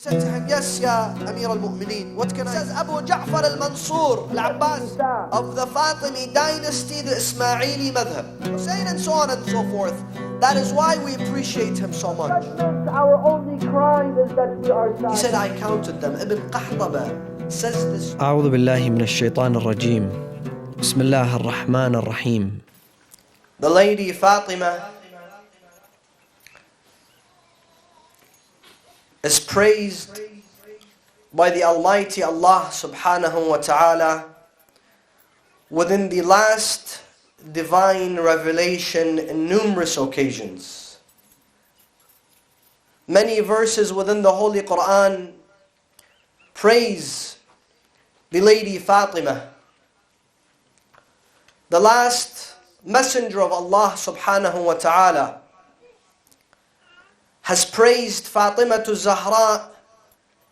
Said to him, yes, ya Amir al-Mu'mineen, what can I say? Says Abu Ja'far al-Mansur, al-Abbas, of the Fatimid Dynasty, the Ismaili madhab, Hussein and so on and so forth. That is why we appreciate him so much. Our only crime is that we are silent. He said, I counted them. Ibn Qahtaba says this. أعوذ بالله من الشيطان الرجيم بسم الله الرحمن الرحيم. The lady Fatima is praised by the Almighty Allah subhanahu wa ta'ala within the last divine revelation in numerous occasions. Many verses within the Holy Quran praise the lady Fatima. The last messenger of Allah subhanahu wa ta'ala has praised Fatima to Zahra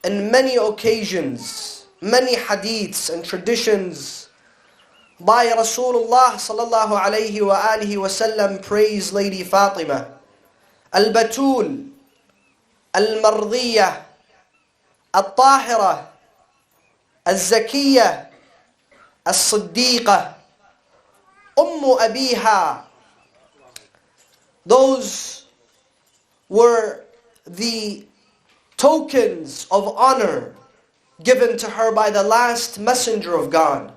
in many occasions, many hadiths and traditions. By Rasulullah sallallahu alayhi wa alihi wa sallam praise Lady Fatima. Al-Batul, Al-Mardiyah, Al-Tahira, Al-Zakiyah, Al-Siddiqah, Ummu Abiha. Those were the tokens of honor given to her by the last messenger of God.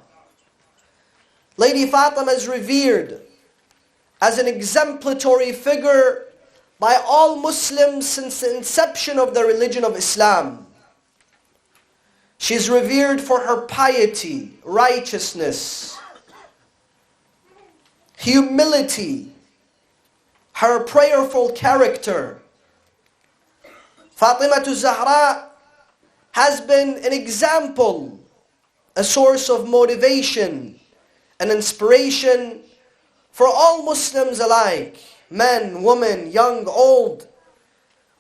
Lady Fatima is revered as an exemplary figure by all Muslims since the inception of the religion of Islam. She is revered for her piety, righteousness, humility, her prayerful character. Fatima to Zahra has been an example, a source of motivation and inspiration for all Muslims alike, men, women, young, old,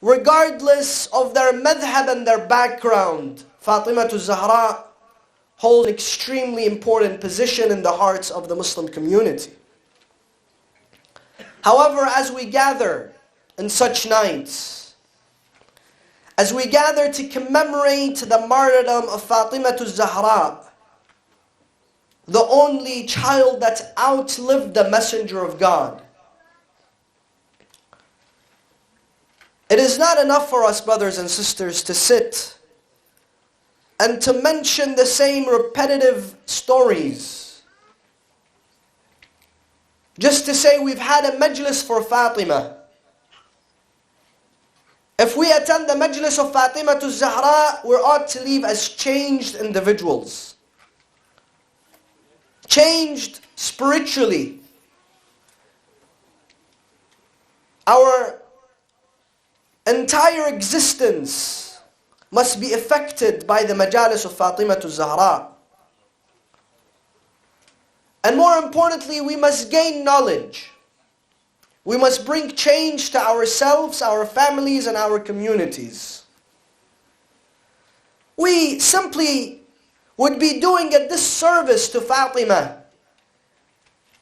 regardless of their madhab and their background. Fatima to Zahra holds an extremely important position in the hearts of the Muslim community. However, as we gather in such nights, as we gather to commemorate the martyrdom of Fatima to Zahra, the only child that outlived the Messenger of God, it is not enough for us, brothers and sisters, to sit and to mention the same repetitive stories. Just to say we've had a majlis for Fatima. If we attend the majlis of Fatima to Zahra, we ought to leave as changed individuals. Changed spiritually. Our entire existence must be affected by the majalis of Fatima to Zahra. And more importantly, we must gain knowledge. We must bring change to ourselves, our families, and our communities. We simply would be doing a disservice to Fatima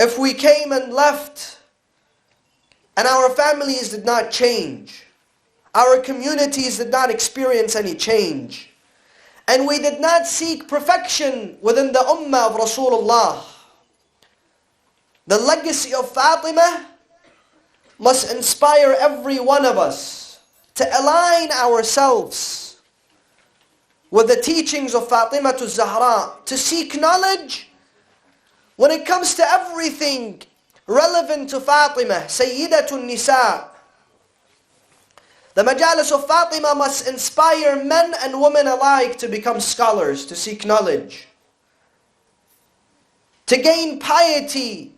if we came and left and our families did not change. Our communities did not experience any change. And we did not seek perfection within the ummah of Rasulullah. The legacy of Fatima must inspire every one of us to align ourselves with the teachings of Fatima to Zahra, to seek knowledge when it comes to everything relevant to Fatima, Sayyidatun Nisa. The majalis of Fatima must inspire men and women alike to become scholars, to seek knowledge, to gain piety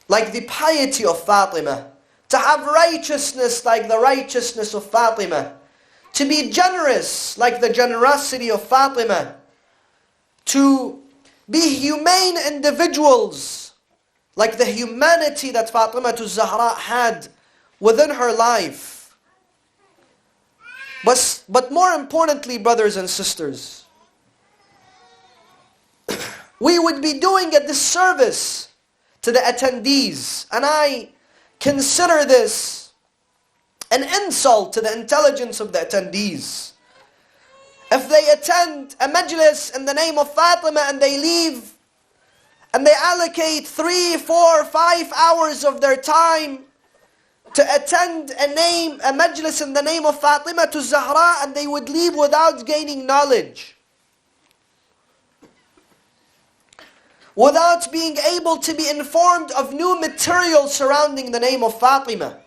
like the piety of Fatima, to have righteousness like the righteousness of Fatima, to be generous like the generosity of Fatima, to be humane individuals like the humanity that Fatima to Zahra had within her life. But more importantly, brothers and sisters, we would be doing a disservice to the attendees. And I consider this an insult to the intelligence of the attendees. If they attend a majlis in the name of Fatima and they leave, and they allocate 3, 4, 5 hours of their time to attend a majlis in the name of Fatima to Zahra, and they would leave without gaining knowledge, without being able to be informed of new material surrounding the name of Fatima.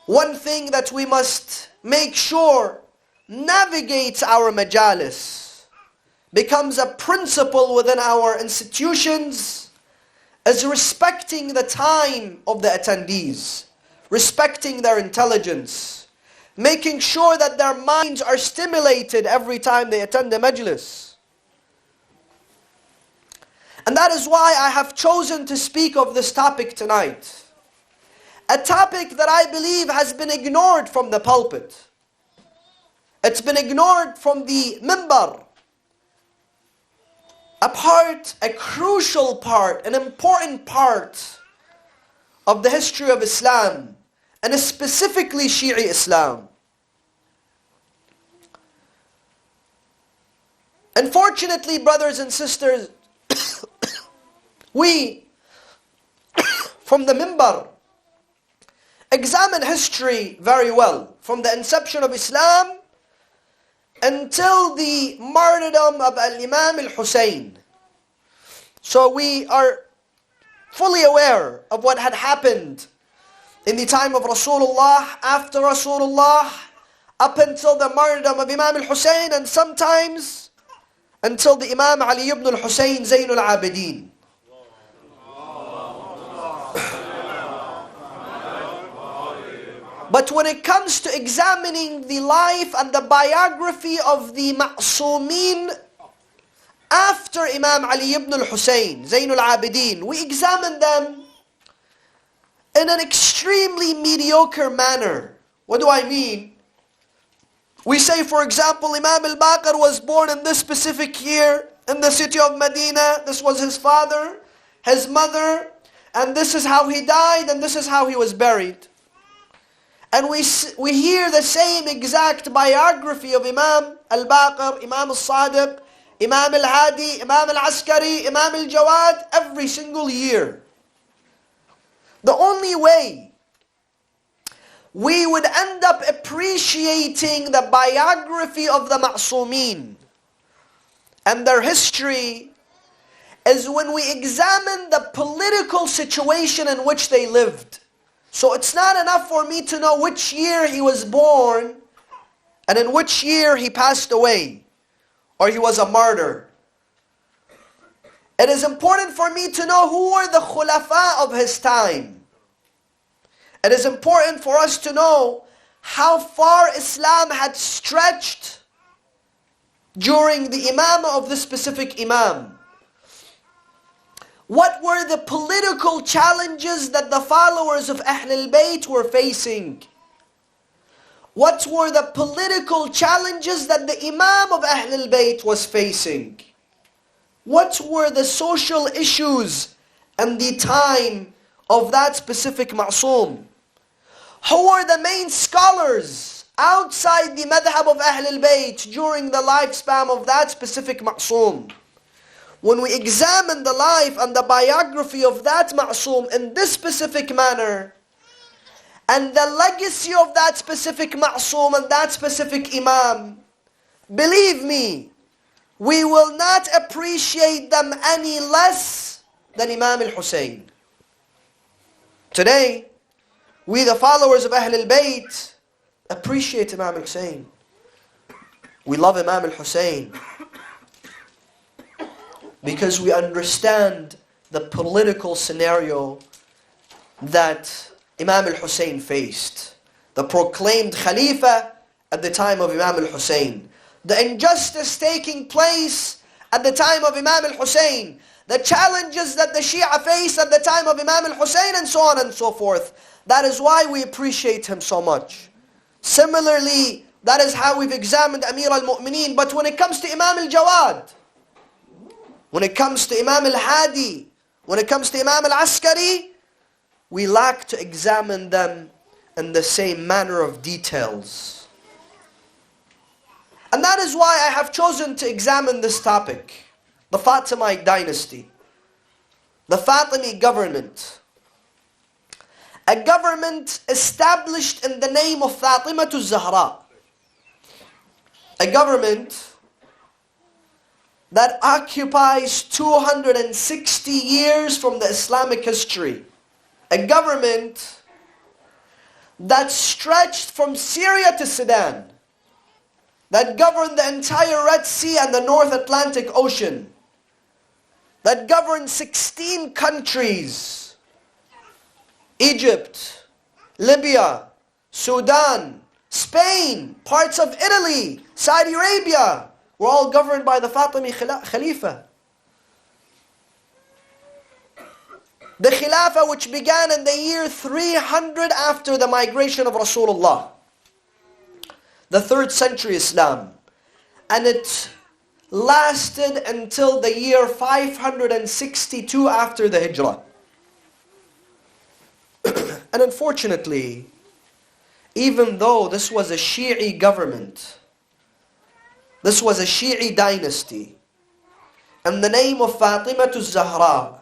One thing that we must make sure navigates our majalis, becomes a principle within our institutions, is respecting the time of the attendees, respecting their intelligence, making sure that their minds are stimulated every time they attend a majlis. And that is why I have chosen to speak of this topic tonight. A topic that I believe has been ignored from the pulpit. It's been ignored from the minbar. A crucial part, an important part of the history of Islam, and specifically Shii Islam. Unfortunately, brothers and sisters, we, from the minbar, examine history very well, from the inception of Islam until the martyrdom of Imam al-Hussein. So we are fully aware of what had happened in the time of Rasulullah, after Rasulullah, up until the martyrdom of Imam al-Hussein, and sometimes until the Imam Ali ibn al-Hussein Zainul Abidin. But when it comes to examining the life and the biography of the Ma'soomeen after Imam Ali ibn al-Hussein, Zainul Abidin, we examine them in an extremely mediocre manner. What do I mean? We say, for example, Imam al-Baqir was born in this specific year in the city of Medina. This was his father, his mother, and this is how he died, and this is how he was buried. And we hear the same exact biography of Imam al-Baqir, Imam al-Sadiq, Imam al-Hadi, Imam al-Askari, Imam al-Jawad every single year. The only way we would end up appreciating the biography of the Ma'soomeen and their history is when we examine the political situation in which they lived. So it's not enough for me to know which year he was born and in which year he passed away or he was a martyr. It is important for me to know who were the khulafa of his time. It is important for us to know how far Islam had stretched during the imamah of this specific imam. What were the political challenges that the followers of Ahlul Bayt were facing? What were the political challenges that the Imam of Ahlul Bayt was facing? What were the social issues and the time of that specific Ma'soom? Who were the main scholars outside the madhab of Ahlul Bayt during the lifespan of that specific Ma'soom? When we examine the life and the biography of that Ma'soom in this specific manner, and the legacy of that specific Ma'soom and that specific Imam, believe me, we will not appreciate them any less than Imam al-Hussein. Today, we the followers of Ahlul Bayt appreciate Imam al-Hussein. We love Imam al-Hussein because we understand the political scenario that Imam al-Hussein faced. The proclaimed Khalifa at the time of Imam al-Hussein. The injustice taking place at the time of Imam al-Hussein. The challenges that the Shia faced at the time of Imam al-Hussein, and so on and so forth. That is why we appreciate him so much. Similarly, that is how we've examined Amir al-Mu'mineen. But when it comes to Imam al-Jawad, when it comes to Imam al-Hadi, when it comes to Imam al-Askari, we lack to examine them in the same manner of details. And that is why I have chosen to examine this topic, the Fatimid Dynasty, the Fatimid government. A government established in the name of Fatimah Zahra. A government that occupies 260 years from the Islamic history. A government that stretched from Syria to Sudan, that governed the entire Red Sea and the North Atlantic Ocean, that governed 16 countries: Egypt, Libya, Sudan, Spain, parts of Italy, Saudi Arabia, were all governed by the Fatimid Khalifa. The Khilafah, which began in the year 300 after the migration of Rasulullah, the 3rd century Islam, and it lasted until the year 562 after the Hijrah. And unfortunately, even though this was a Shii government, this was a Shii dynasty, and the name of Fatimah Zahra,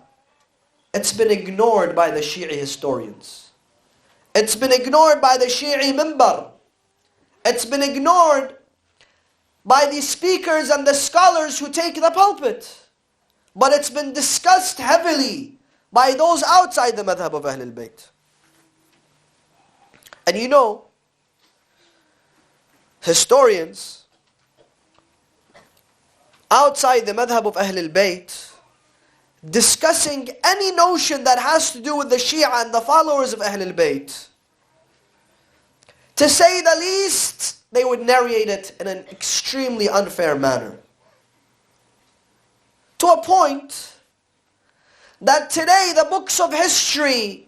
it's been ignored by the Shii historians. It's been ignored by the Shii minbar. It's been ignored by the speakers and the scholars who take the pulpit. But it's been discussed heavily by those outside the madhab of Ahlul Bayt. And you know, historians outside the madhab of Ahlul Bayt, discussing any notion that has to do with the Shia and the followers of Ahlul Bayt, to say the least, they would narrate it in an extremely unfair manner. To a point that today the books of history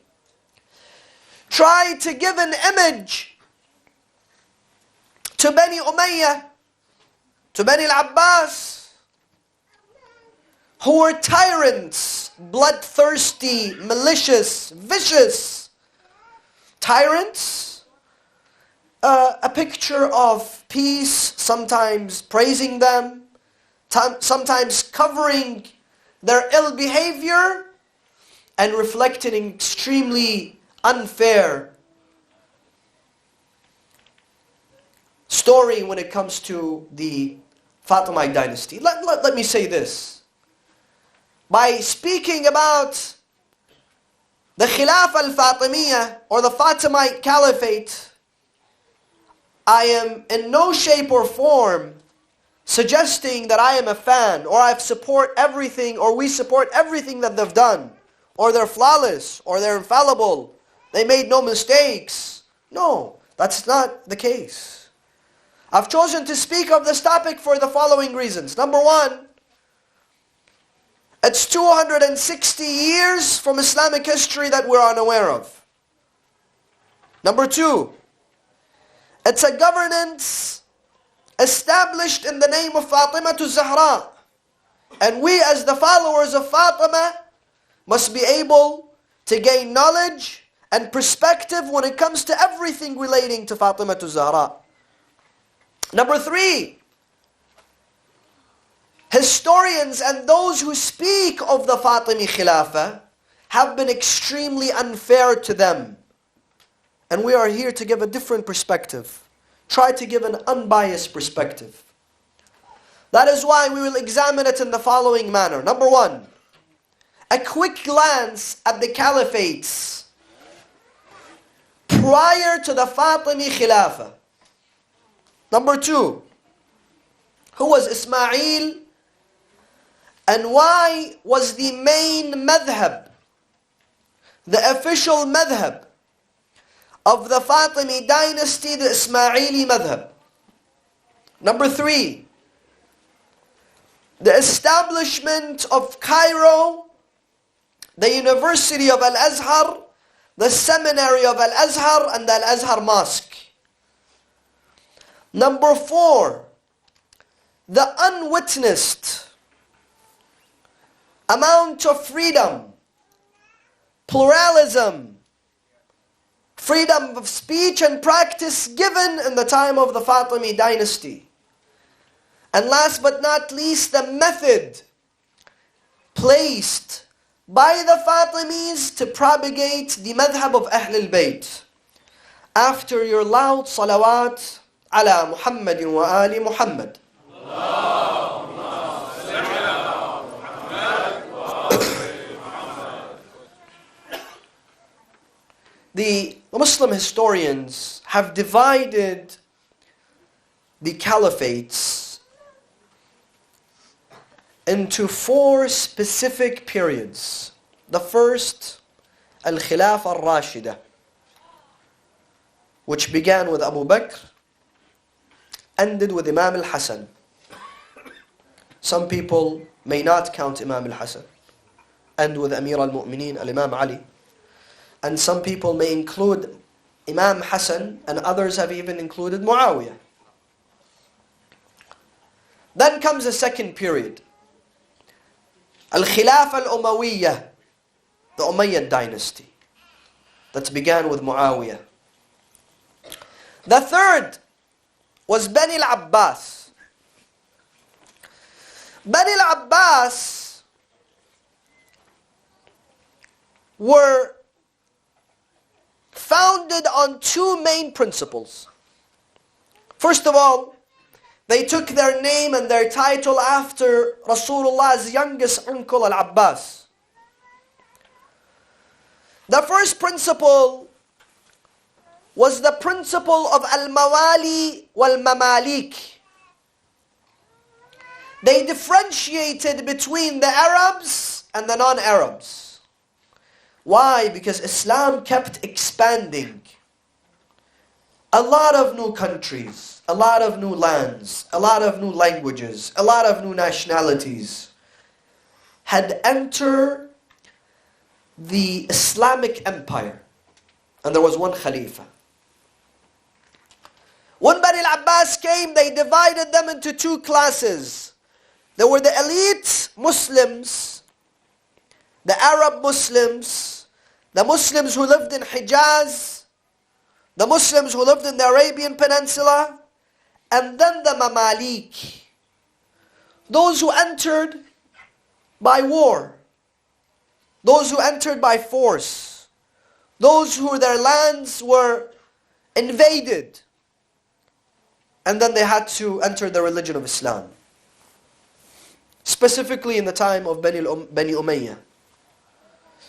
try to give an image to Bani Umayyah, to Bani al-Abbas, who were tyrants, bloodthirsty, malicious, vicious tyrants. A picture of peace, sometimes praising them, sometimes covering their ill behavior, and reflecting an extremely unfair story when it comes to the Fatimid dynasty. Let me say this. By speaking about the Khilafah al-Fatimiyya, or the Fatimid Caliphate, I am in no shape or form suggesting that I am a fan, or I support everything, or we support everything that they've done, or they're flawless, or they're infallible, they made no mistakes. No, that's not the case. I've chosen to speak of this topic for the following reasons. Number one, it's 260 years from Islamic history that we're unaware of. Number two, it's a governance established in the name of Fatimah Zahra. And we as the followers of Fatimah must be able to gain knowledge and perspective when it comes to everything relating to Fatimah Zahra. Number three, historians and those who speak of the Fatimid Khilafah have been extremely unfair to them. And we are here to give a different perspective. Try to give an unbiased perspective. That is why we will examine it in the following manner. Number one, a quick glance at the caliphates prior to the Fatimid Khilafah. Number two, who was Ismail, and why was the main madhab, the official madhab of the Fatimid dynasty, the Ismaili madhab? Number three, the establishment of Cairo, the University of Al-Azhar, the Seminary of Al-Azhar, and the Al-Azhar Mosque. Number four, the unwitnessed amount of freedom, pluralism, freedom of speech and practice given in the time of the Fatimid Dynasty. And last but not least, the method placed by the Fatimids to propagate the madhab of Ahlul Bayt. After your loud salawat ala Muhammadin wa ali Muhammad. The Muslim historians have divided the caliphates into 4 specific periods. The first, Al-Khilafah al-Rashida, which began with Abu Bakr, ended with Imam al-Hasan. Some people may not count Imam al-Hasan, end with Amir al-Mu'mineen, al-Imam Ali. And some people may include Imam Hassan, and others have even included Muawiyah. Then comes the second period, Al-Khilafah al-Umayyah, the Umayyad dynasty, that began with Muawiyah. The third was Bani al-Abbas. Bani al-Abbas were founded on 2 main principles. First of all, they took their name and their title after Rasulullah's youngest uncle Al-Abbas. The first principle was the principle of Al-Mawali wal-Mamalik. They differentiated between the Arabs and the non-Arabs. Why? Because Islam kept expanding. A lot of new countries, a lot of new lands, a lot of new languages, a lot of new nationalities had entered the Islamic empire. And there was one Khalifa. When Bani al-Abbas came, they divided them into 2 classes. There were the elite Muslims, the Arab Muslims, the Muslims who lived in Hijaz, the Muslims who lived in the Arabian Peninsula, and then the Mamalik, those who entered by war, those who entered by force, those who their lands were invaded, and then they had to enter the religion of Islam, specifically in the time of Bani Umayyah.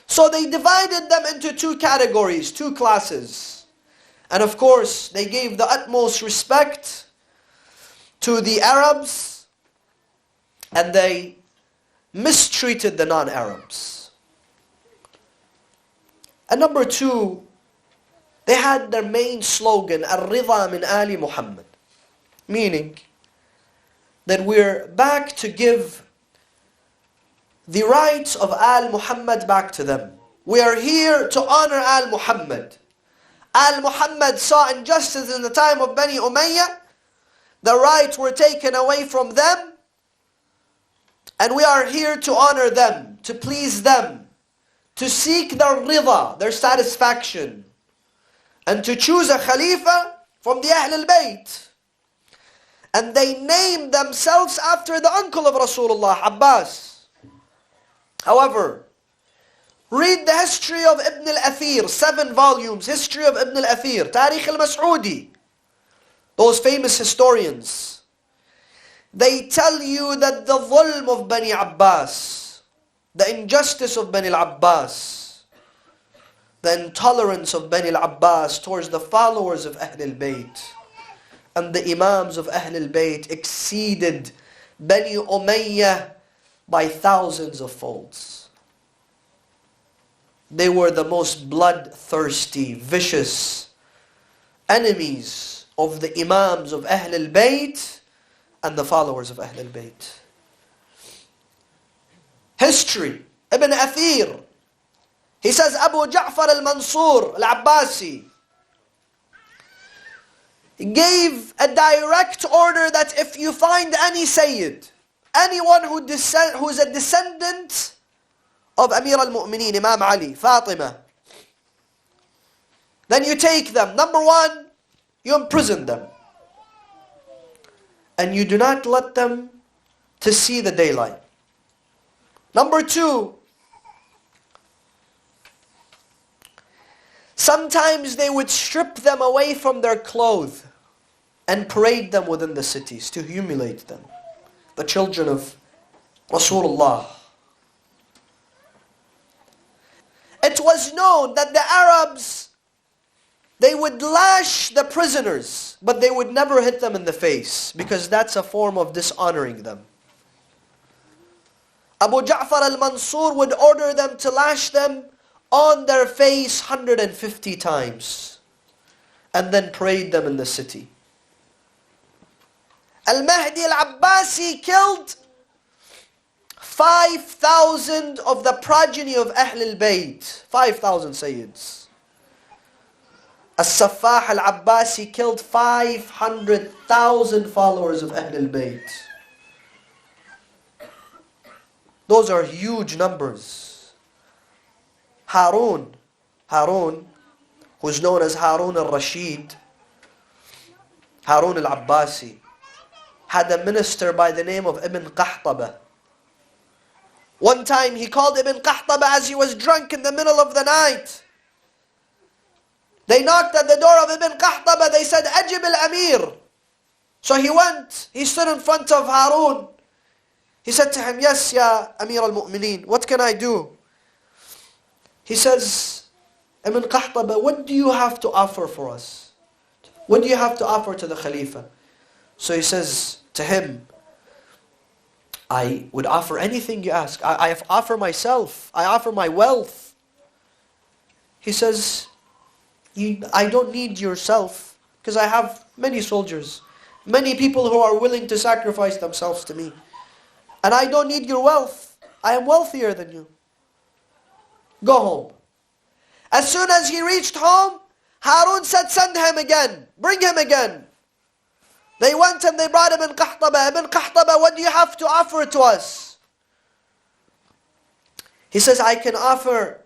So they divided them into 2 categories, 2 classes. And of course, they gave the utmost respect to the Arabs, and they mistreated the non-Arabs. And number 2, they had their main slogan, Ar-Ridha min Ali Muhammad, meaning that we're back to give the rights of Al-Muhammad back to them. We are here to honor Al-Muhammad. Al-Muhammad saw injustice in the time of Bani Umayyah. The rights were taken away from them. And we are here to honor them, to please them, to seek their ridha, their satisfaction, and to choose a Khalifa from the Ahlul Bayt. And they named themselves after the uncle of Rasulullah, Abbas. However, read the history of Ibn al-Athir, 7 volumes, history of Ibn al-Athir, Tarikh al-Mas'udi, those famous historians. They tell you that the dhulm of Bani Abbas, the injustice of Bani al-Abbas, the intolerance of Bani al-Abbas towards the followers of Ahlul Bayt and the Imams of Ahlul Bayt exceeded Bani Umayyah by thousands of folds. They were the most bloodthirsty, vicious enemies of the Imams of Ahlul Bayt and the followers of Ahlul Bayt. History, Ibn Athir, he says Abu Ja'far al-Mansur al-Abbasi gave a direct order that if you find any Sayyid, anyone who's a descendant of Amir al-Mu'mineen, Imam Ali, Fatima, Then you take them. Number one, you imprison them. And you do not let them to see the daylight. Number two, sometimes they would strip them away from their clothes and parade them within the cities to humiliate them. The children of Rasulullah. It was known that the Arabs, they would lash the prisoners, but they would never hit them in the face, because that's a form of dishonoring them. Abu Ja'far al-Mansur would order them to lash them on their face 150 times, and then parade them in the city. Al-Mahdi al-Abbasi killed 5,000 of the progeny of Ahl al-Bayt. 5,000 Sayyids. As-Saffah al-Abbasi killed 500,000 followers of Ahl al-Bayt. Those are huge numbers. Harun, who's known as Harun al-Rashid, Harun al-Abbasi, had a minister by the name of Ibn Qahtaba. One time he called Ibn Qahtaba as he was drunk in the middle of the night. They knocked at the door of Ibn Qahtaba. They said, Ajib al-Amir. So he went, he stood in front of Harun. He said to him, yes, ya Amir al-Mu'mineen, what can I do? He says, Ibn Qahtaba, what do you have to offer for us? What do you have to offer to the Khalifa? So he says to him, I would offer anything you ask. I offer myself. I offer my wealth. He says, I don't need yourself, because I have many soldiers, many people who are willing to sacrifice themselves to me. And I don't need your wealth. I am wealthier than you. Go home. As soon as he reached home, Harun said, send him again. Bring him again. They went and they brought Ibn Qahtaba. Ibn Qahtaba, what do you have to offer to us? He says, I can offer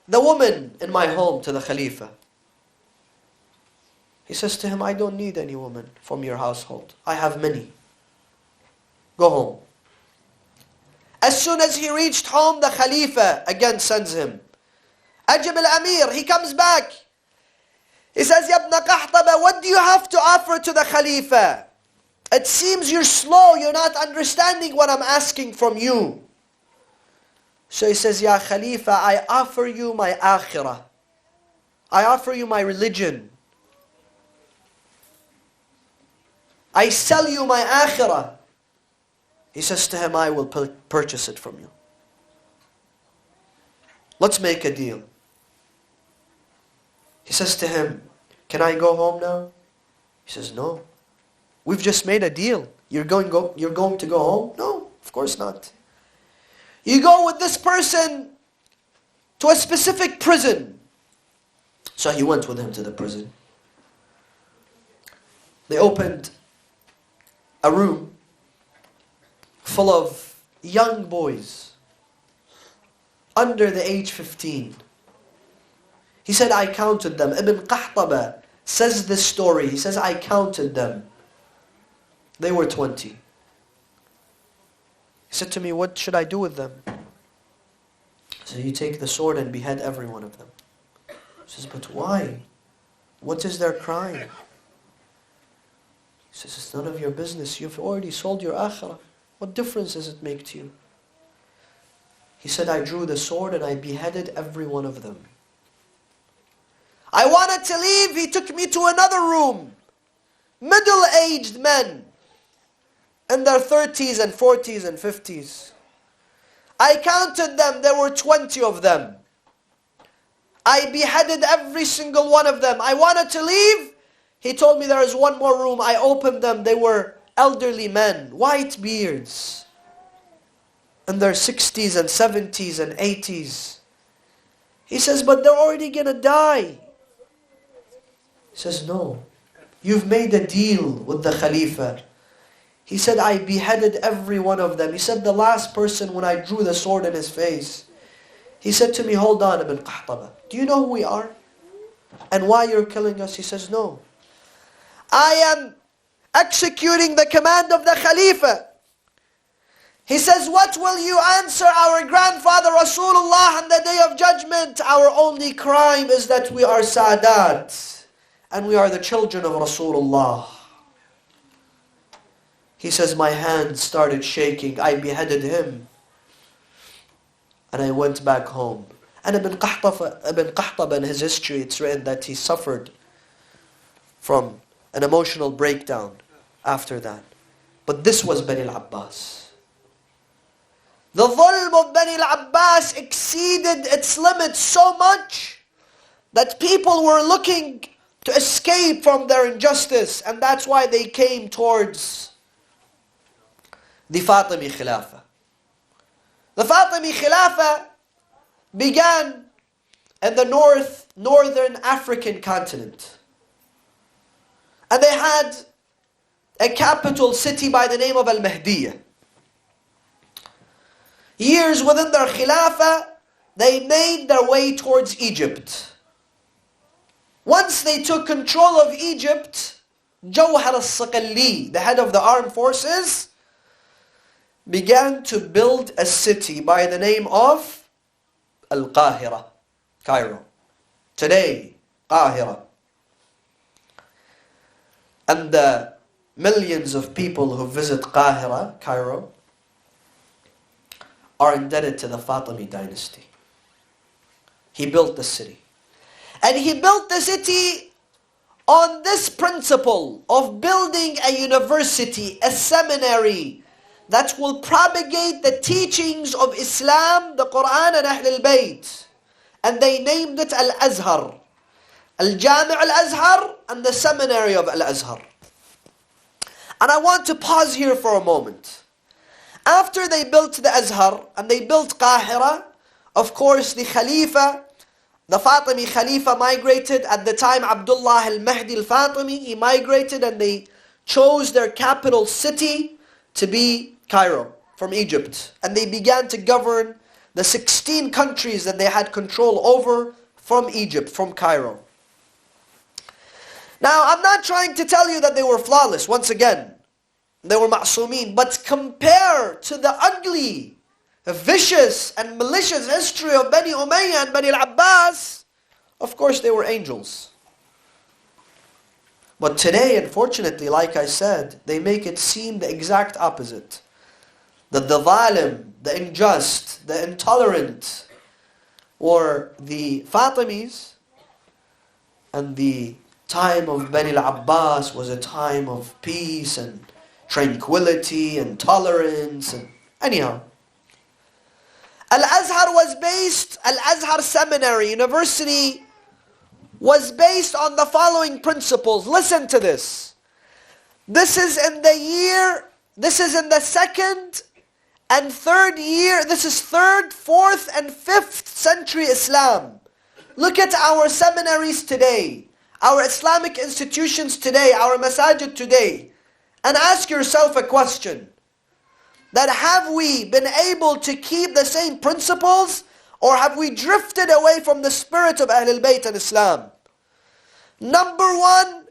the woman in my home to the Khalifa. He says to him, I don't need any woman from your household. I have many. Go home. As soon as he reached home, the Khalifa again sends him. Ajib al-Amir, he comes back. He says, Ya Ibn Qahtaba, what do you have to offer to the Khalifa? It seems you're slow, you're not understanding what I'm asking from you. So he says, Ya Khalifa, I offer you my akhirah. I offer you my religion. I sell you my akhirah. He says to him, I will purchase it from you. Let's make a deal. He says to him, can I go home now? He says, no. We've just made a deal. You're going to go home? No, of course not. You go with this person to a specific prison. So he went with him to the prison. They opened a room full of young boys under the age 15. He said, I counted them. Ibn Qahtaba says this story. He says, I counted them. They were 20. He said to me, what should I do with them? So you take the sword and behead every one of them. He says, but why? What is their crime? He says, it's none of your business. You've already sold your akhirah. What difference does it make to you? He said, I drew the sword and I beheaded every one of them. I wanted to leave. He took me to another room. Middle-aged men in their 30s and 40s and 50s. I counted them. There were 20 of them. I beheaded every single one of them. I wanted to leave. He told me there is one more room. I opened them. They were elderly men, white beards, in their 60s and 70s and 80s. He says, but they're already going to die. He says, no. You've made a deal with the Khalifa. He said, I beheaded every one of them. He said, the last person, when I drew the sword in his face, he said to me, hold on, Ibn Qahtaba. Do you know who we are? And why you're killing us? He says, no. I am executing the command of the Khalifa. He says, what will you answer our grandfather Rasulullah on the Day of Judgment? Our only crime is that we are Sadat and we are the children of Rasulullah. He says, my hands started shaking. I beheaded him. And I went back home. And Ibn Qahtab in his history, it's written that he suffered from an emotional breakdown after that. But this was Bani al-Abbas. The dhulm of Bani al-Abbas exceeded its limits so much that people were looking to escape from their injustice, and that's why they came towards the Fatimi Khilafah. The Fatimi Khilafah began in the northern African continent. And they had a capital city by the name of Al-Mahdiyah. Years within their Khilafah, they made their way towards Egypt. Once they took control of Egypt, Jawad al-Saqali, the head of the armed forces, began to build a city by the name of Al-Qahira, Cairo. Today, Qahira. And the millions of people who visit Qahira, Cairo, are indebted to the Fatimid Dynasty. He built the city. And he built the city on this principle of building a university, a seminary, that will propagate the teachings of Islam, the Quran and Ahl al-Bayt. And they named it Al-Azhar. Al-Jami' Al-Azhar and the seminary of Al-Azhar. And I want to pause here for a moment. After they built the Azhar and they built Qahira, of course the Khalifa, the Fatimi Khalifa migrated. At the time, Abdullah al-Mahdi al-Fatimi, he migrated and they chose their capital city to be Cairo from Egypt. And they began to govern the 16 countries that they had control over from Egypt, from Cairo. Now, I'm not trying to tell you that they were flawless, once again. They were ma'sumin. But compare to the ugly, vicious and malicious history of Bani Umayyah and Bani al-Abbas, of course they were angels. But today, unfortunately, like I said, they make it seem the exact opposite. That the zalim, the unjust, the intolerant, or the Fatimis, and the time of Bani al-Abbas was a time of peace and tranquility and tolerance. And anyhow, Al-Azhar was based, Al-Azhar Seminary, University, was based on the following principles. Listen to this. This is in the second and third year, this is 3rd, 4th and 5th century Islam. Look at our seminaries today, our Islamic institutions today, our masajid today, and ask yourself a question. That have we been able to keep the same principles, or have we drifted away from the spirit of Ahlul Bayt and Islam? Number one,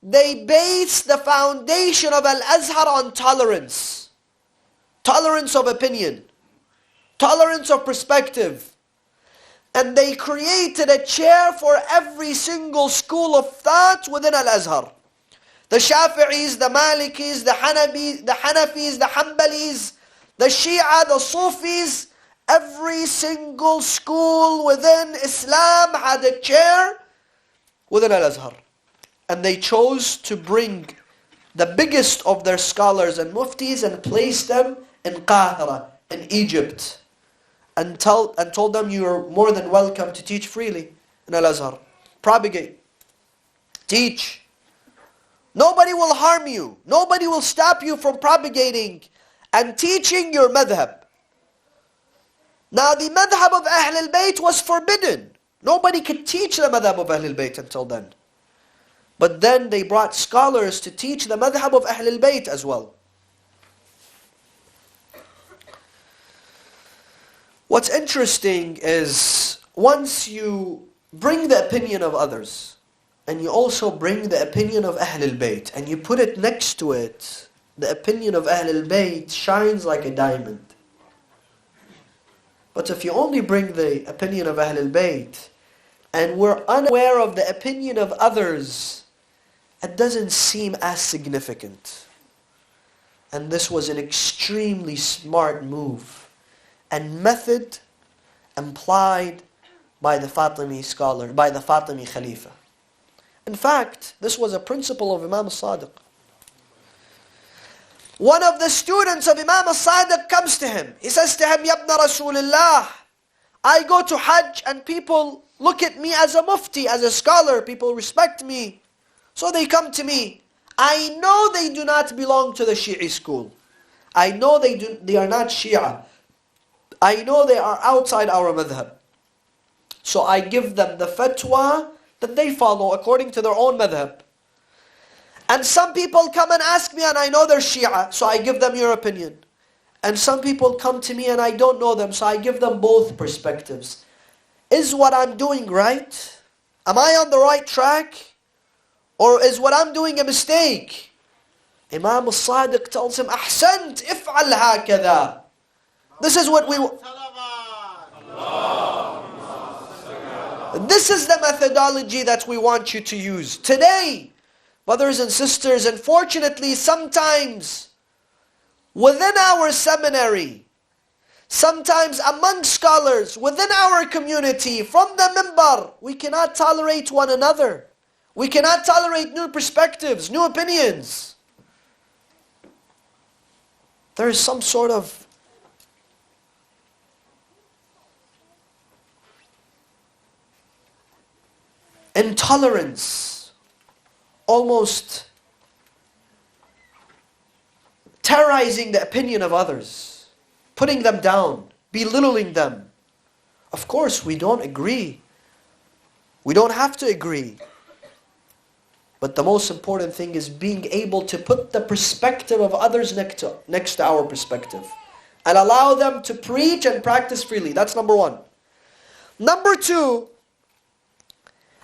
they base the foundation of Al-Azhar on tolerance. Tolerance of opinion. Tolerance of perspective. And they created a chair for every single school of thought within Al-Azhar. The Shafi'is, the Malikis, the Hanafis, the Hanbalis, the Shia, the Sufis, every single school within Islam had a chair within Al-Azhar. And they chose to bring the biggest of their scholars and muftis and place them in Qahira, in Egypt. And told them, you are more than welcome to teach freely in Al-Azhar. Propagate. Teach. Nobody will harm you. Nobody will stop you from propagating and teaching your madhab. Now the madhab of Ahl al-Bayt was forbidden. Nobody could teach the madhab of Ahl al-Bayt until then. But then they brought scholars to teach the madhab of Ahl al-Bayt as well. What's interesting is, once you bring the opinion of others, and you also bring the opinion of Ahl al-Bayt, and you put it next to it, the opinion of Ahl al-Bayt shines like a diamond. But if you only bring the opinion of Ahl al-Bayt, and we're unaware of the opinion of others, it doesn't seem as significant. And this was an extremely smart move and method implied by the Fatimi scholar, by the Fatimi Khalifa. In fact, this was a principle of Imam al-Sadiq. One of the students of Imam al-Sadiq comes to him. He says to him, Yabna Rasulullah, I go to Hajj and people look at me as a mufti, as a scholar. People respect me. So they come to me. I know they do not belong to the Shi'i school. I know they are not Shia. I know they are outside our madhab. So I give them the fatwa that they follow according to their own madhab. And some people come and ask me and I know they're Shia, so I give them your opinion. And some people come to me and I don't know them, so I give them both perspectives. Is what I'm doing right? Am I on the right track? Or is what I'm doing a mistake? Imam al-Sadiq tells him, Ahsant, if'al hakadha. This is what we... This is the methodology that we want you to use. Today, brothers and sisters, unfortunately, sometimes within our seminary, sometimes among scholars, within our community, from the minbar, we cannot tolerate one another. We cannot tolerate new perspectives, new opinions. There is some sort of intolerance, almost terrorizing the opinion of others, putting them down, belittling them. Of course, we don't agree. We don't have to agree. But the most important thing is being able to put the perspective of others next to our perspective and allow them to preach and practice freely. That's number one. Number two,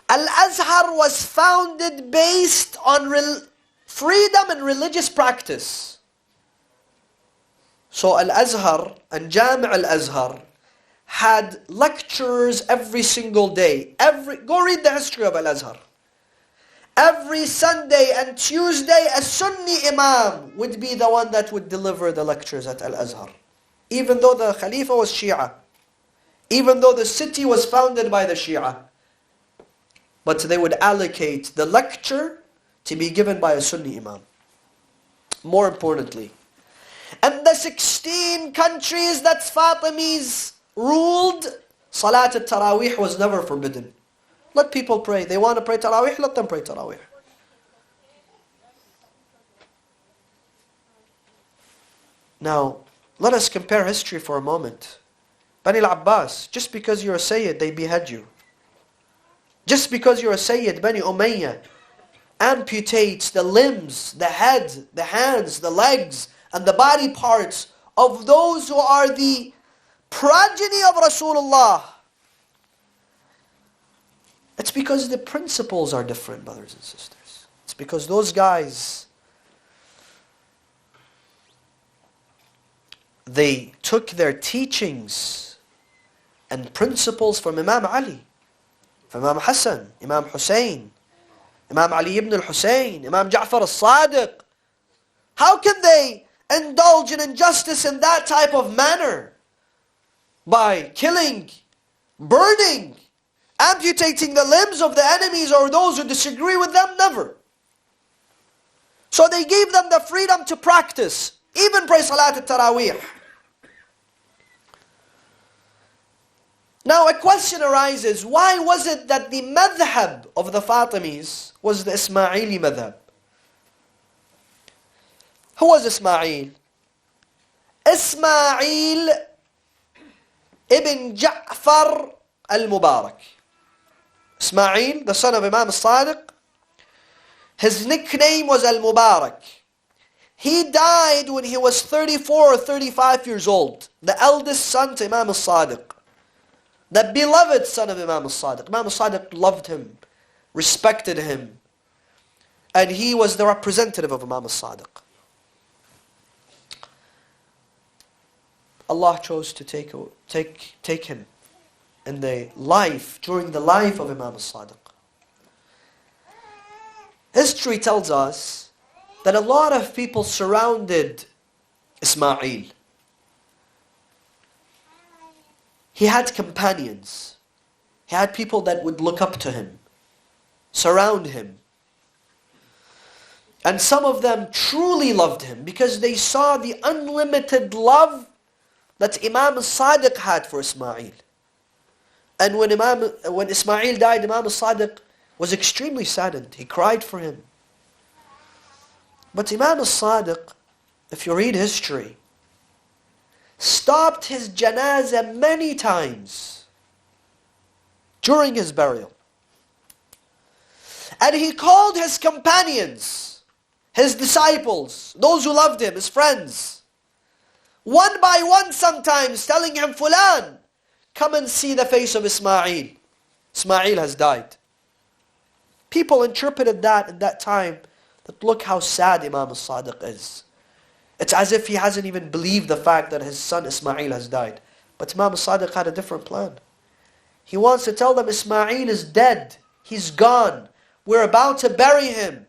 Al-Azhar was founded based on freedom and religious practice. So Al-Azhar and Jami' Al-Azhar had lectures every single day. Go read the history of Al-Azhar. Every Sunday and Tuesday, a Sunni Imam would be the one that would deliver the lectures at Al-Azhar. Even though the Khalifa was Shia. Even though the city was founded by the Shia. But they would allocate the lecture to be given by a Sunni Imam. More importantly, and the 16 countries that Fatimis ruled, Salat al-Taraweeh was never forbidden. Let people pray. They want to pray Taraweeh, let them pray Taraweeh. Now, let us compare history for a moment. Bani al-Abbas, just because you're a Sayyid, they behead you. Just because you're a Sayyid, Bani Umayyah amputates the limbs, the head, the hands, the legs, and the body parts of those who are the progeny of Rasulullah. It's because the principles are different, brothers and sisters. It's because those guys, they took their teachings and principles from Imam Ali, from Imam Hassan, Imam Hussein, Imam Ali ibn al-Hussein, Imam Ja'far al-Sadiq. How can they indulge in injustice in that type of manner? By killing, burning, amputating the limbs of the enemies or those who disagree with them? Never. So they gave them the freedom to practice, even pray Salat al-Taraweeh. Now a question arises, why was it that the madhab of the Fatimis was the Ismaili madhab? Who was Ismail? Ismail ibn Ja'far al-Mubarak. Ismail, the son of Imam al-Sadiq, his nickname was al-Mubarak. He died when he was 34 or 35 years old, the eldest son to Imam al-Sadiq. the beloved son of Imam al-Sadiq. Imam al-Sadiq loved him, respected him, and he was the representative of Imam al-Sadiq. Allah chose to take him in during the life of Imam al-Sadiq. History tells us that a lot of people surrounded Ismail. He had companions. He had people that would look up to him, surround him. And some of them truly loved him because they saw the unlimited love that Imam al-Sadiq had for Ismail. And when Ismail died, Imam al-Sadiq was extremely saddened. He cried for him. But Imam al-Sadiq, if you read history, stopped his janazah many times during his burial. And he called his companions, his disciples, those who loved him, his friends, one by one sometimes, telling him, Fulan, come and see the face of Ismail. Ismail has died. People interpreted that in that time, that look how sad Imam al-Sadiq is. It's as if he hasn't even believed the fact that his son Ismail has died. But Imam al-Sadiq had a different plan. He wants to tell them Ismail is dead. He's gone. We're about to bury him.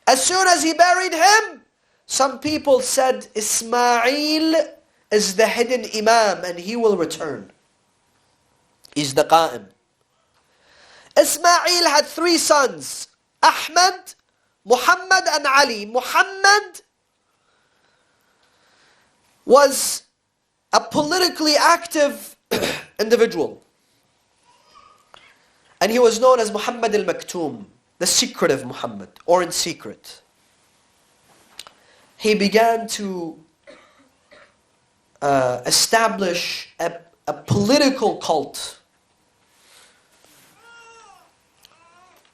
As soon as he buried him, some people said Ismail is the hidden Imam and he will return. He's the Qa'im. Ismail had 3 sons, Ahmad, Muhammad and Ali. Muhammad was a politically active individual. And he was known as Muhammad al-Maktoum, the secretive Muhammad, or in secret. He began to establish a political cult.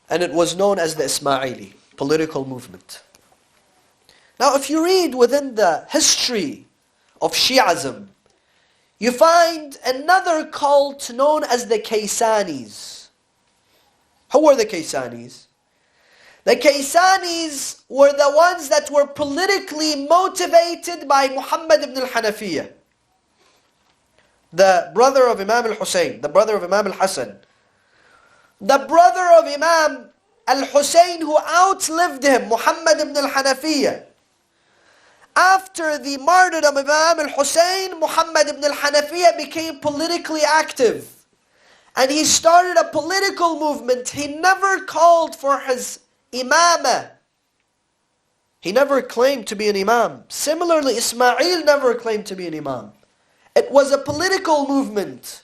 And it was known as the Ismaili political movement. Now if you read within the history of Shi'ism, you find another cult known as the Kaysanis. Who were the Kaysanis? The Kaysanis were the ones that were politically motivated by Muhammad ibn al-Hanafiyyah, the brother of Imam al-Hussein, the brother of Imam al-Hassan, the brother of Imam al-Hussein who outlived him, Muhammad ibn al-Hanafiyyah. After the martyrdom of Imam al-Hussein, Muhammad ibn al-Hanafiyyah became politically active. And he started a political movement. He never called for his imamah. He never claimed to be an imam. Similarly, Ismail never claimed to be an imam. It was a political movement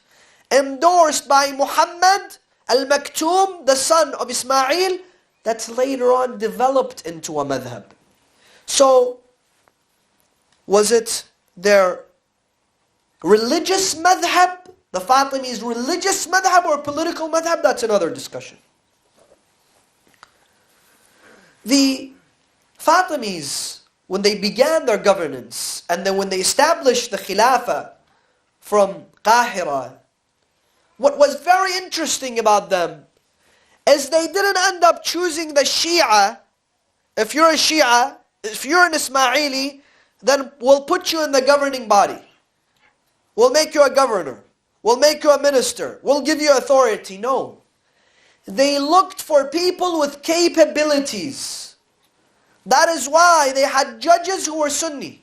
endorsed by Muhammad al-Maktoum, the son of Ismail, that later on developed into a madhab. So, was it their religious madhab, the Fatimids' religious madhab or political madhab? That's another discussion. The Fatimids, when they began their governance, and then when they established the Khilafah from Qahira, what was very interesting about them is they didn't end up choosing the Shia. If you're a Shia, if you're an Ismaili, then we'll put you in the governing body. We'll make you a governor. We'll make you a minister. We'll give you authority. No. They looked for people with capabilities. That is why they had judges who were Sunni.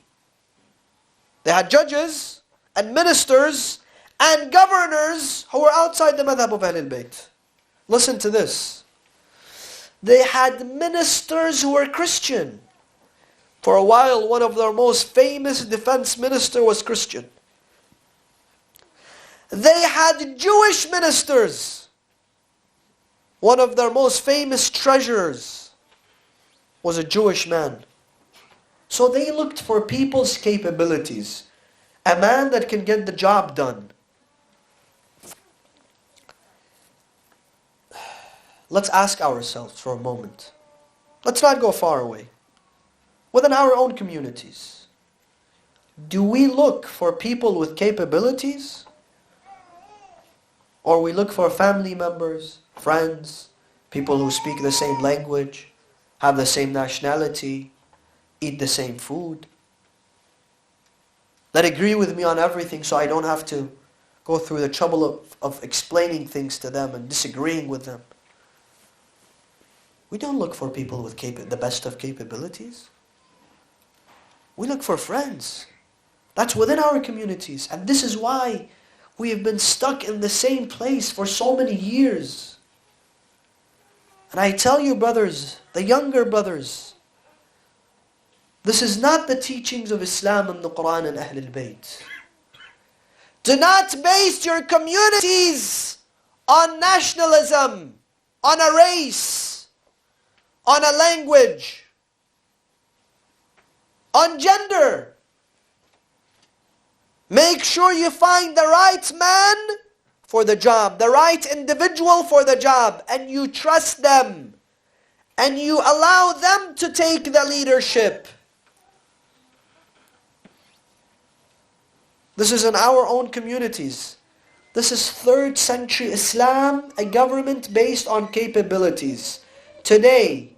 They had judges and ministers and governors who were outside the madhab of Ahlul Bayt. Listen to this. They had ministers who were Christian. For a while, one of their most famous defense minister was Christian. They had Jewish ministers. One of their most famous treasurers was a Jewish man. So they looked for people's capabilities. A man that can get the job done. Let's ask ourselves for a moment. Let's not go far away. Within our own communities, do we look for people with capabilities? Or we look for family members, friends, people who speak the same language, have the same nationality, eat the same food, that agree with me on everything so I don't have to go through the trouble of explaining things to them and disagreeing with them. We don't look for people with the best of capabilities. We look for friends. That's within our communities. And this is why we have been stuck in the same place for so many years. And I tell you, brothers, the younger brothers, this is not the teachings of Islam and the Quran and Ahlul Bayt. Do not base your communities on nationalism, on a race, on a language, on gender. Make sure you find the right man for the job, the right individual for the job, and you trust them, and you allow them to take the leadership. This is in our own communities. This is 3rd century Islam, a government based on capabilities. Today,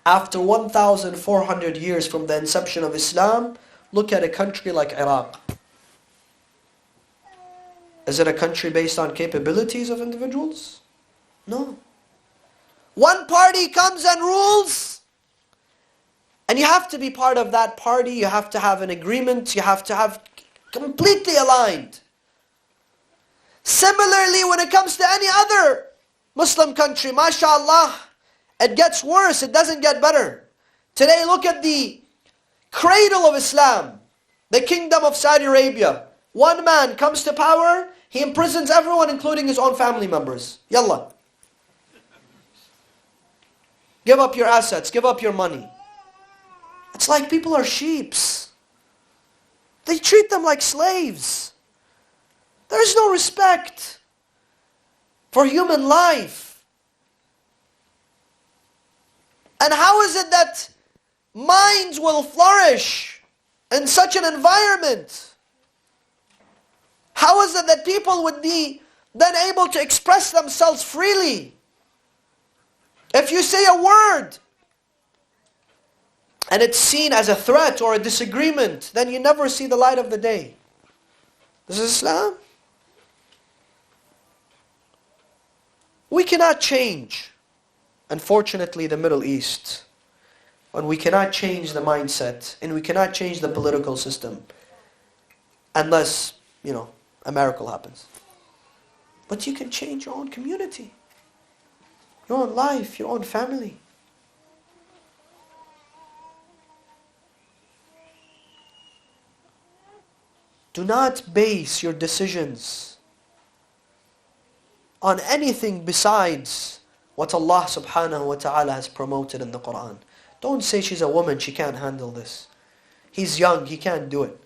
after 1,400 years from the inception of Islam, look at a country like Iraq. Is it a country based on capabilities of individuals? No. One party comes and rules, and you have to be part of that party, you have to have an agreement, you have to have completely aligned. Similarly, when it comes to any other Muslim country, mashallah, it gets worse, it doesn't get better. Today, look at the cradle of Islam, the kingdom of Saudi Arabia. One man comes to power, he imprisons everyone, including his own family members. Yallah. Give up your assets, give up your money. It's like people are sheeps. They treat them like slaves. There is no respect for human life. And how is it that minds will flourish in such an environment? How is it that people would be then able to express themselves freely? If you say a word and it's seen as a threat or a disagreement, then you never see the light of the day. This is Islam. We cannot change, unfortunately, the Middle East. And we cannot change the mindset, and we cannot change the political system unless, a miracle happens. But you can change your own community, your own life, your own family. Do not base your decisions on anything besides what Allah subhanahu wa ta'ala has promoted in the Quran. Don't say she's a woman, she can't handle this. He's young, he can't do it.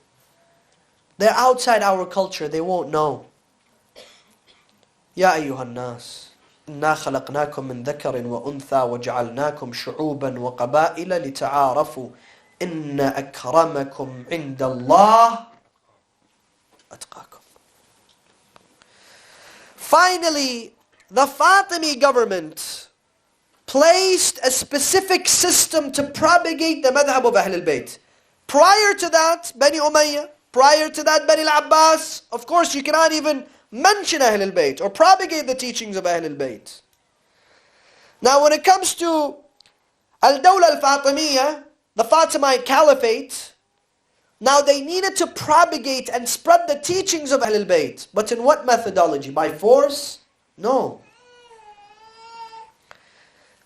They're outside our culture, they won't know. يا أيها الناس إنا خلقناكم من ذكر وأنثى وجعلناكم شعوبا وقبائل لتعارفوا إن أكرمكم عند الله أتقاكم. Finally, the Fatimid government placed a specific system to propagate the madhab of Ahlul Bayt. Prior to that, Bani Umayyah, prior to that, Bani al-Abbas, of course you cannot even mention Ahlul Bayt or propagate the teachings of Ahlul Bayt. Now when it comes to Al-Dawla al-Fatimiyya, the Fatimid Caliphate, now they needed to propagate and spread the teachings of Ahlul Bayt. But in what methodology? By force? No.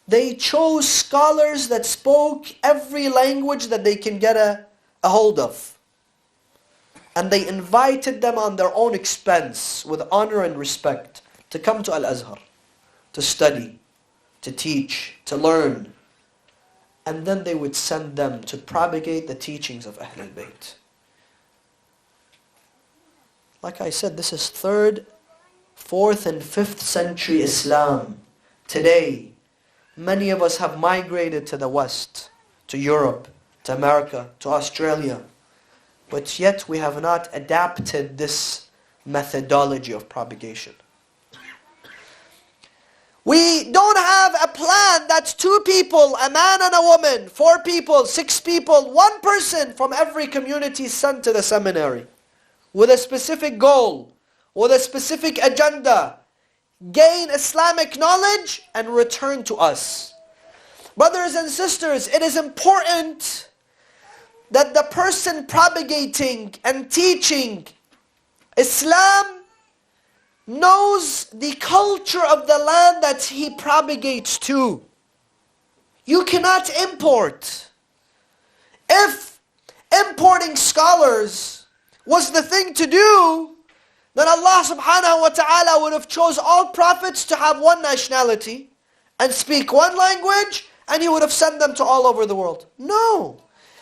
They chose scholars that spoke every language that they can get a hold of. And they invited them on their own expense, with honor and respect, to come to Al-Azhar, to study, to teach, to learn. And then they would send them to propagate the teachings of Ahlul Bayt. Like I said, this is 3rd, 4th and 5th century Islam. Today, many of us have migrated to the West, to Europe, to America, to Australia. But yet we have not adapted this methodology of propagation. We don't have a plan that's 2 people, a man and a woman, 4 people, 6 people, 1 person from every community sent to the seminary with a specific goal, with a specific agenda, gain Islamic knowledge and return to us. Brothers and sisters, it is important that the person propagating and teaching Islam knows the culture of the land that he propagates to. You cannot import. If importing scholars was the thing to do, then Allah subhanahu wa ta'ala would have chose all prophets to have one nationality and speak one language, and He would have sent them to all over the world. No.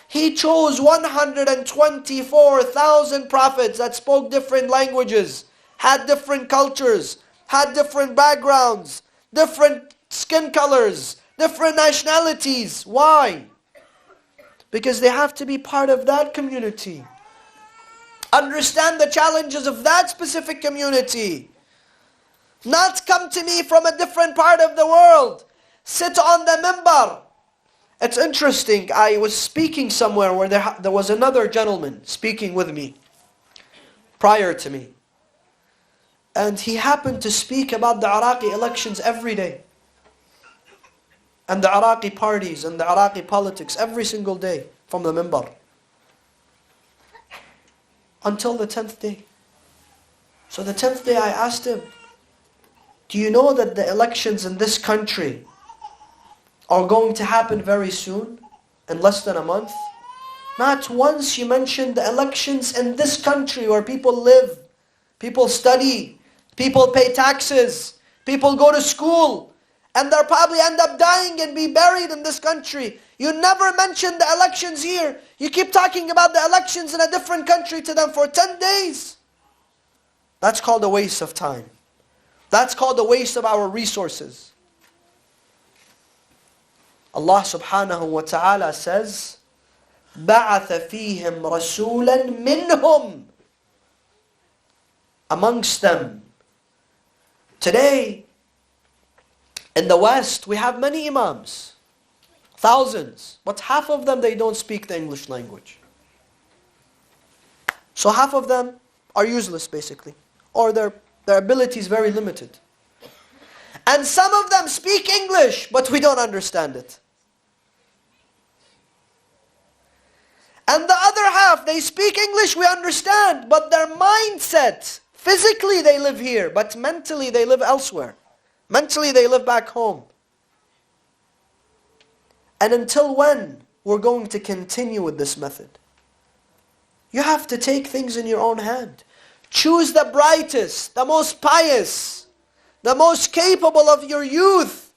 He chose 124,000 prophets that spoke different languages, had different cultures, had different backgrounds, different skin colors, different nationalities. Why? Because they have to be part of that community. Understand the challenges of that specific community. Not come to me from a different part of the world. Sit on the minbar. It's interesting, I was speaking somewhere where there was another gentleman speaking with me prior to me. And he happened to speak about the Iraqi elections every day. And the Iraqi parties and the Iraqi politics every single day from the minbar. Until the 10th day. So the 10th day I asked him, do you know that the elections in this country are going to happen very soon? In less than a month? Not once you mentioned the elections in this country where people live, people study, people pay taxes, people go to school, and they'll probably end up dying and be buried in this country. You never mentioned the elections here. You keep talking about the elections in a different country to them for 10 days. That's called a waste of time. That's called a waste of our resources. Allah subhanahu wa ta'ala says, بَعَثَ فِيهِمْ رَسُولًا مِّنْهُمْ. Amongst them. Today, in the West, we have many imams. Thousands. But half of them, they don't speak the English language. So half of them are useless, basically. Or their ability is very limited. And some of them speak English, but we don't understand it. And the other half, they speak English, we understand, but their mindset, physically they live here, but mentally they live elsewhere. Mentally they live back home. And until when we're going to continue with this method? You have to take things in your own hand. Choose the brightest, the most pious, the most capable of your youth,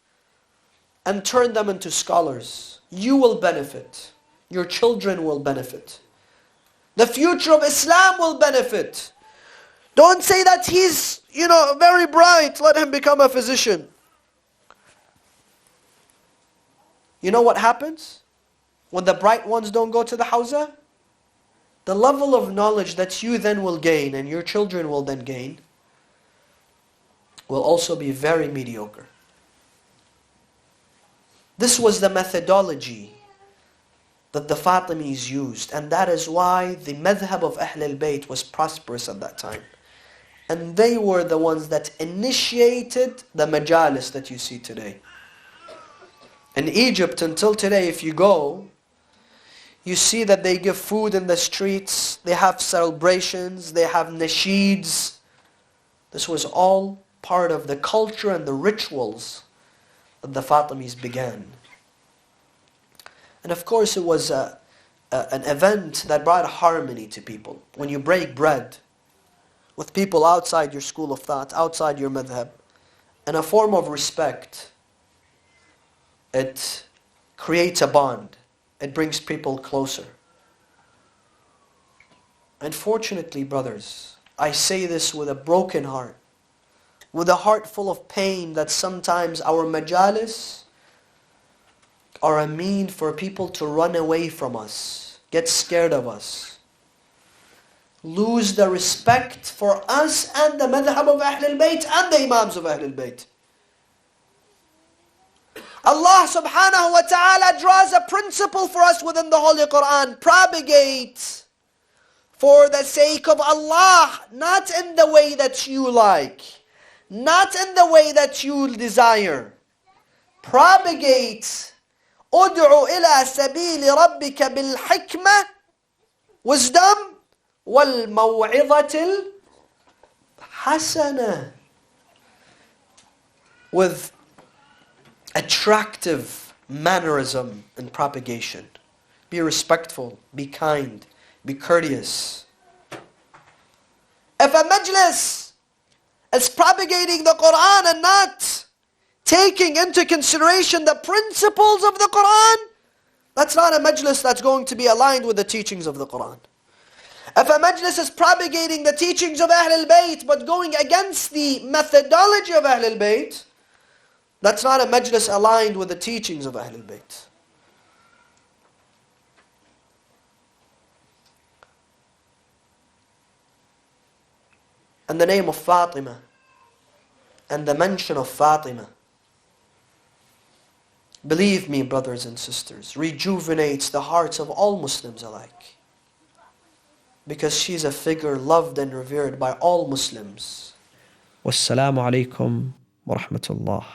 and turn them into scholars. You will benefit. Your children will benefit. The future of Islam will benefit. Don't say that he's, very bright, let him become a physician. You know what happens when the bright ones don't go to the Hawza? The level of knowledge that you then will gain and your children will then gain will also be very mediocre. This was the methodology that the Fatimids used, and that is why the madhab of Ahl al-Bayt was prosperous at that time. And they were the ones that initiated the majalis that you see today. In Egypt, until today, if you go, you see that they give food in the streets, they have celebrations, they have nasheeds. This was all part of the culture and the rituals that the Fatimids began. And of course it was an event that brought harmony to people. When you break bread with people outside your school of thought, outside your madhab, in a form of respect, it creates a bond. It brings people closer. Unfortunately, brothers, I say this with a broken heart, with a heart full of pain, that sometimes our majalis are a mean for people to run away from us, get scared of us. lose the respect for us and the madhab of Ahlul Bayt and the Imams of Ahlul Bayt. Allah subhanahu wa ta'ala draws a principle for us within the Holy Quran. Propagate for the sake of Allah, not in the way that you like, not in the way that you desire. Propagate. أدعو إلى سبيل ربك بالحكمة, wisdom, والموعظة الحسنة, with attractive mannerism and propagation. Be respectful, be kind, be courteous. If a majlis is propagating the Quran and not taking into consideration the principles of the Quran, that's not a majlis that's going to be aligned with the teachings of the Quran. If a majlis is propagating the teachings of Ahlul Bayt but going against the methodology of Ahlul Bayt, that's not a majlis aligned with the teachings of Ahlul Bayt. And the name of Fatima and the mention of Fatima, believe me, brothers and sisters, rejuvenates the hearts of all Muslims alike. Because she's a figure loved and revered by all Muslims. Wassalamu alaikum wa rahmatullah.